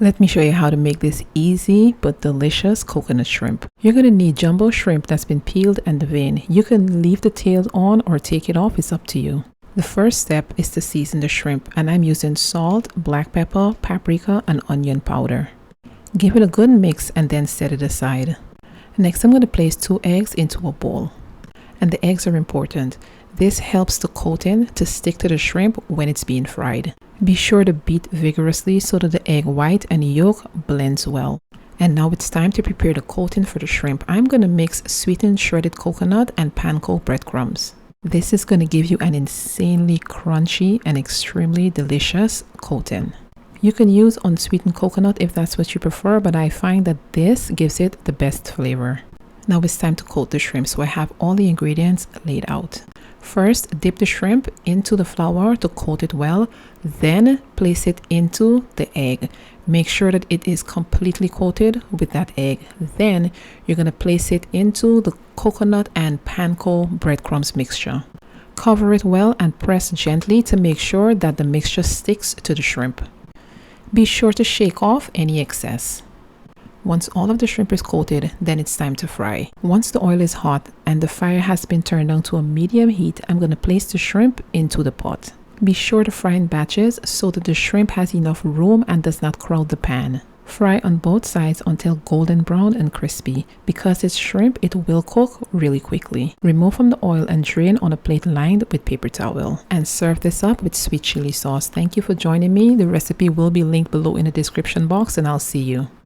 Let me show you how to make this easy but delicious coconut shrimp. You're going to need jumbo shrimp that's been peeled and veined. You can leave the tails on or take it off, it's up to you. The first step is to season the shrimp, and I'm using salt, black pepper, paprika, and onion powder. Give it a good mix and then set it aside. Next, I'm going to place 2 eggs into a bowl. And the eggs are important. This helps the coating to stick to the shrimp when it's being fried. Be sure to beat vigorously so that the egg white and yolk blends well. And now it's time to prepare the coating for the shrimp. I'm going to mix sweetened shredded coconut and panko breadcrumbs. This is going to give you an insanely crunchy and extremely delicious coating. You can use unsweetened coconut if that's what you prefer, but I find that this gives it the best flavor. Now it's time to coat the shrimp, so I have all the ingredients laid out. First, dip the shrimp into the flour to coat it well, then place it into the egg. Make sure that it is completely coated with that egg. Then you're going to place it into the coconut and panko breadcrumbs mixture. Cover it well and press gently to make sure that the mixture sticks to the shrimp. Be sure to shake off any excess. Once all of the shrimp is coated, then it's time to fry. Once the oil is hot and the fire has been turned down to a medium heat, I'm going to place the shrimp into the pot. Be sure to fry in batches so that the shrimp has enough room and does not crowd the pan. Fry on both sides until golden brown and crispy. Because it's shrimp, it will cook really quickly. Remove from the oil and drain on a plate lined with paper towel. And serve this up with sweet chili sauce. Thank you for joining me. The recipe will be linked below in the description box, and I'll see you.